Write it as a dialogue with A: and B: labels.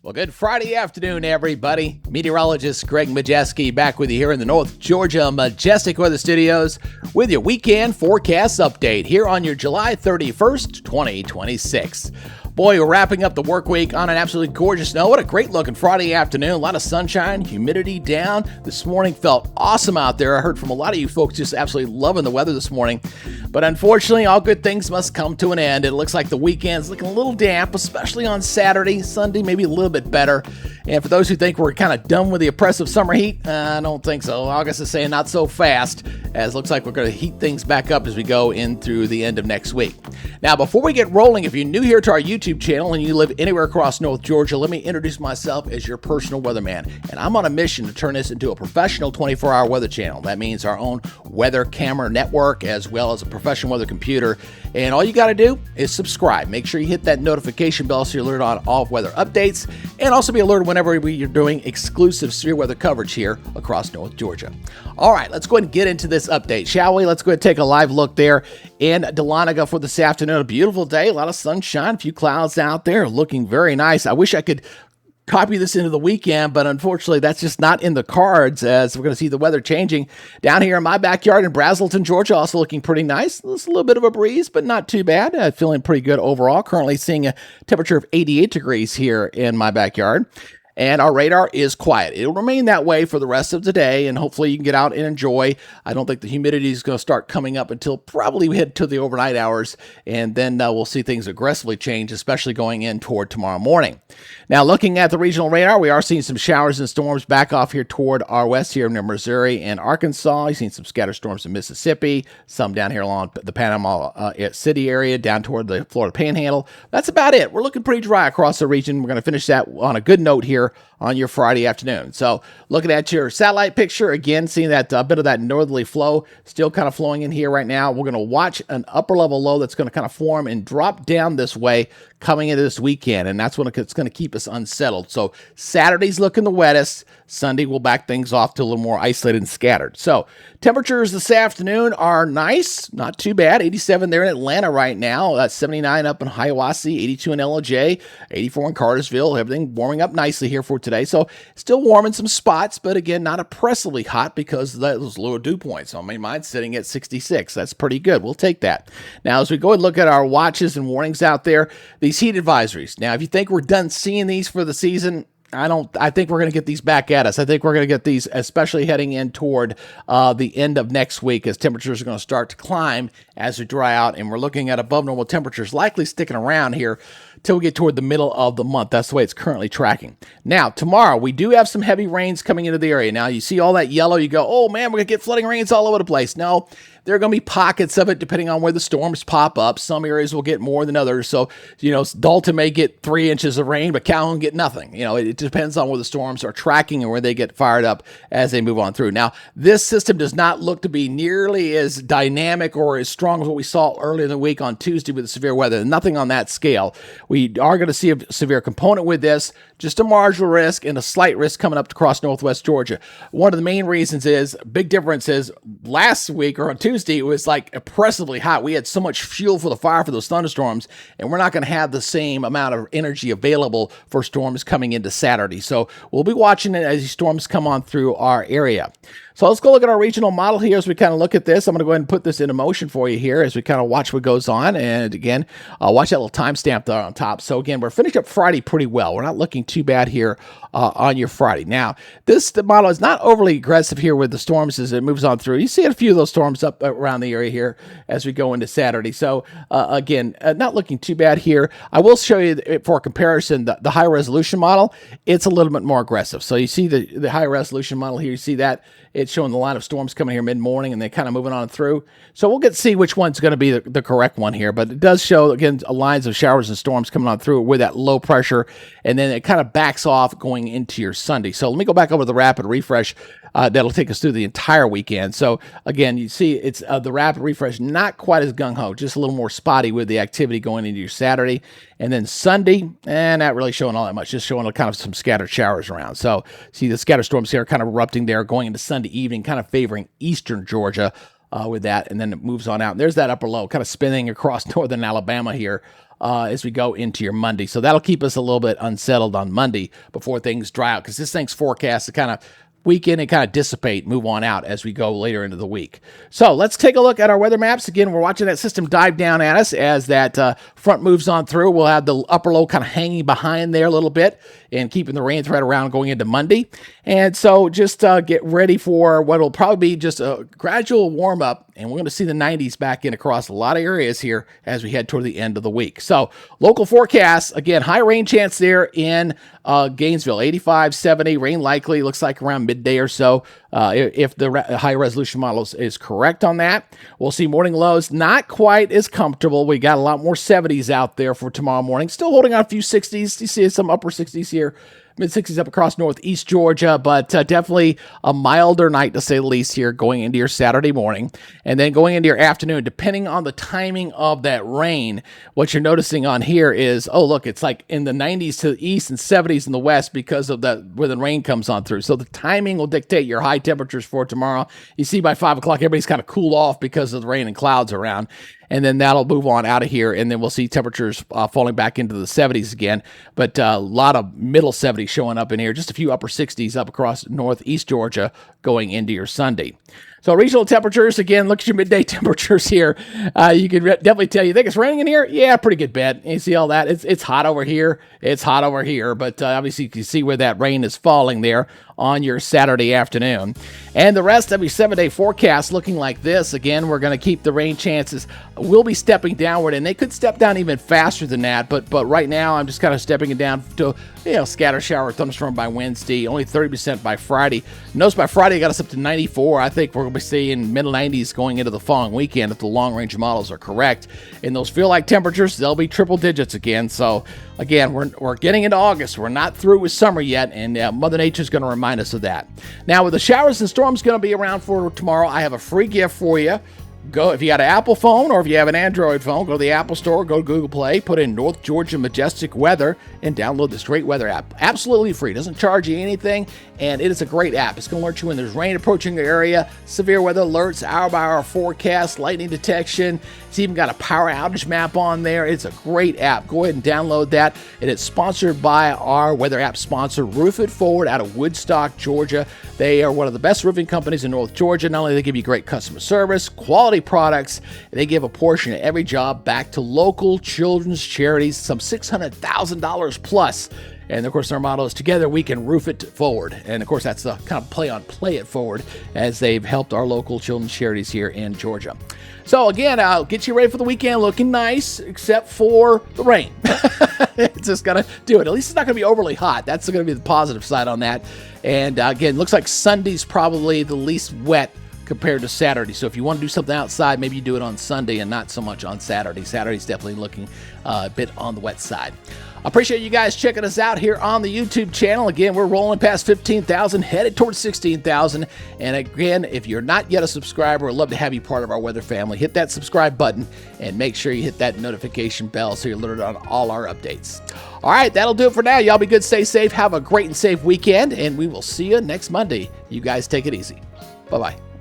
A: Well, good Friday afternoon, everybody. Meteorologist Greg Majewski back with you here in the North Georgia Majestic Weather Studios with your weekend forecast update here on your July 31st, 2026. Boy, we're wrapping up the work week on an absolutely gorgeous note. What a great looking Friday afternoon. A lot of sunshine, humidity down. This morning felt awesome out there. I heard from a lot of you folks just absolutely loving the weather this morning. But unfortunately, all good things must come to an end. It looks like the weekend's looking a little damp, especially on Saturday. Sunday, maybe a little bit better. And for those who think we're kind of done with the oppressive summer heat, I don't think so. August is saying not so fast, as it looks like we're going to heat things back up as we go in through the end of next week. Now, before we get rolling, if you're new here to our YouTube channel and you live anywhere across North Georgia, let me introduce myself as your personal weatherman. And I'm on a mission to turn this into a professional 24-hour weather channel. That means our own weather camera network as well as a professional weather computer. And all you got to do is subscribe. Make sure you hit that notification bell so you're alerted on all weather updates and also be alerted whenever you're doing exclusive severe weather coverage here across North Georgia. All right, let's go ahead and get into this update, shall we? Let's go ahead and take a live look there in Dahlonega for this afternoon. A beautiful day, a lot of sunshine, a few clouds out there, looking very nice. I wish I could copy this into the weekend, but unfortunately that's just not in the cards, as we're going to see the weather changing down here in my backyard in Braselton, Georgia. Also looking pretty nice. It's a little bit of a breeze, but not too bad. Feeling pretty good overall. Currently seeing a temperature of 88 degrees here in my backyard. And our radar is quiet. It'll remain that way for the rest of the day, and hopefully you can get out and enjoy. I don't think the humidity is going to start coming up until probably we head to the overnight hours, and then we'll see things aggressively change, especially going in toward tomorrow morning. Now, looking at the regional radar, we are seeing some showers and storms back off here toward our west here near Missouri and Arkansas. You've seen some scattered storms in Mississippi, some down here along the Panama City area, down toward the Florida Panhandle. That's about it. We're looking pretty dry across the region. We're going to finish that on a good note here on your Friday afternoon. So looking at your satellite picture, again, seeing that bit of that northerly flow still kind of flowing in here right now. We're going to watch an upper level low that's going to kind of form and drop down this way coming into this weekend, and that's when it's going to keep us unsettled. So Saturday's looking the wettest. Sunday will back things off to a little more isolated and scattered. So temperatures this afternoon are nice, not too bad. 87 there in Atlanta right now, 79 up in Hiawassee, 82 in LOJ, 84 in Cartersville. Everything warming up nicely here for today. So still warm in some spots, but again, not oppressively hot because of those lower dew points. I mean, mine's sitting at 66. That's pretty good. We'll take that. Now, as we go and look at our watches and warnings out there, these heat advisories. Now, if you think we're done seeing these for the season, I think we're going to get these back at us. I think we're going to get these, especially heading in toward the end of next week, as temperatures are going to start to climb as we dry out. And we're looking at above normal temperatures likely sticking around here till we get toward the middle of the month. That's the way it's currently tracking. Now, tomorrow, we do have some heavy rains coming into the area. Now, you see all that yellow, you go, oh man, we're going to get flooding rains all over the place. No, there are going to be pockets of it depending on where the storms pop up. Some areas will get more than others. So, Dalton may get 3 inches of rain, but Calhoun get nothing. It depends on where the storms are tracking and where they get fired up as they move on through. Now, this system does not look to be nearly as dynamic or as strong as what we saw earlier in the week on Tuesday with the severe weather. Nothing on that scale. We are going to see a severe component with this, just a marginal risk and a slight risk coming up across northwest Georgia. One of the main reasons is, big difference is, last week or on Tuesday, it was like oppressively hot. We had so much fuel for the fire for those thunderstorms, and we're not going to have the same amount of energy available for storms coming into Saturday. So we'll be watching it as these storms come on through our area. So let's go look at our regional model here as we kind of look at this. I'm going to go ahead and put this into motion for you here as we kind of watch what goes on. And again, watch that little timestamp there on top. So again, we're finished up Friday pretty well. We're not looking too bad here on your Friday. Now, the model is not overly aggressive here with the storms as it moves on through. You see a few of those storms up around the area here as we go into Saturday. So again, not looking too bad here. I will show you for comparison the high resolution model. It's a little bit more aggressive. So you see the high resolution model here. You see that it's showing the line of storms coming here mid-morning and they're kind of moving on through. So we'll get to see which one's going to be the correct one here. But it does show, again, lines of showers and storms coming on through with that low pressure. And then it kind of backs off going into your Sunday. So let me go back over the rapid refresh. That'll take us through the entire weekend. So again, you see it's the rapid refresh, not quite as gung-ho, just a little more spotty with the activity going into your Saturday. And then Sunday, not really showing all that much, just showing kind of some scattered showers around. So see the scattered storms here kind of erupting there going into Sunday evening, kind of favoring eastern Georgia. with that, and then it moves on out. And there's that upper low kind of spinning across northern Alabama here as we go into your Monday. So that'll keep us a little bit unsettled on Monday before things dry out, because this thing's forecast to kind of weekend and kind of dissipate, move on out as we go later into the week. So let's take a look at our weather maps. Again, we're watching that system dive down at us as that front moves on through. We'll have the upper low kind of hanging behind there a little bit and keeping the rain threat around going into Monday. And so just get ready for what will probably be just a gradual warm up, and we're going to see the 90s back in across a lot of areas here as we head toward the end of the week. So local forecasts, again, high rain chance there in Gainesville, 85, 70, rain likely, looks like around midday or so. If the high resolution model is correct on that, we'll see morning lows not quite as comfortable. We got a lot more 70s out there for tomorrow morning. Still holding on a few 60s. You see some upper 60s here. Mid-60s up across northeast Georgia, but definitely a milder night to say the least here going into your Saturday morning. And then going into your afternoon, depending on the timing of that rain, what you're noticing on here is, oh, look, it's like in the 90s to the east and 70s in the west because of that where the rain comes on through. So the timing will dictate your high temperatures for tomorrow. You see by 5 o'clock, everybody's kind of cool off because of the rain and clouds around. And then that'll move on out of here, and then we'll see temperatures falling back into the 70s again. But a lot of middle 70s showing up in here, just a few upper 60s up across northeast Georgia going into your Sunday. So regional temperatures, again, look at your midday temperatures here. You can definitely tell, you think it's raining in here? Yeah, pretty good bet. You see all that? It's hot over here. It's hot over here. But obviously you can see where that rain is falling there on your Saturday afternoon. And the rest of your 7-day forecast looking like this. Again, we're going to keep the rain chances. We'll be stepping downward, and they could step down even faster than that. But right now, I'm just kind of stepping it down to, scatter shower, thunderstorm by Wednesday, only 30% by Friday. Notice by Friday, it got us up to 94. I think we're going to be seeing middle 90s going into the following weekend if the long-range models are correct. And those feel-like temperatures, they'll be triple digits again. So, again, we're getting into August. We're not through with summer yet, and Mother Nature's going to remind us of that. Now, with the showers and storms going to be around for tomorrow, I have a free gift for you. Go, if you got an Apple phone or if you have an Android phone, go to the Apple Store, go to Google Play, put in North Georgia Majestic Weather, and download this great weather app. Absolutely free. Doesn't charge you anything, and it is a great app. It's going to alert you when there's rain approaching your area, severe weather alerts, hour-by-hour forecast, lightning detection. It's even got a power outage map on there. It's a great app. Go ahead and download that. And it's sponsored by our weather app sponsor, Roof It Forward, out of Woodstock, Georgia. They are one of the best roofing companies in North Georgia. Not only do they give you great customer service, quality products, they give a portion of every job back to local children's charities, some $600,000 plus. And of course, our motto is together we can roof it forward. And of course, that's the kind of play on play it forward as they've helped our local children's charities here in Georgia. So again, I'll get you ready for the weekend looking nice, except for the rain. It's just going to do it. At least it's not going to be overly hot. That's going to be the positive side on that. And again, looks like Sunday's probably the least wet compared to Saturday. So if you want to do something outside, maybe you do it on Sunday and not so much on Saturday. Saturday's definitely looking a bit on the wet side. I appreciate you guys checking us out here on the YouTube channel. Again, we're rolling past 15,000, headed towards 16,000. And again, if you're not yet a subscriber, we'd love to have you part of our weather family. Hit that subscribe button and make sure you hit that notification bell so you're alerted on all our updates. All right, that'll do it for now. Y'all be good, stay safe, have a great and safe weekend, and we will see you next Monday. You guys take it easy. Bye-bye.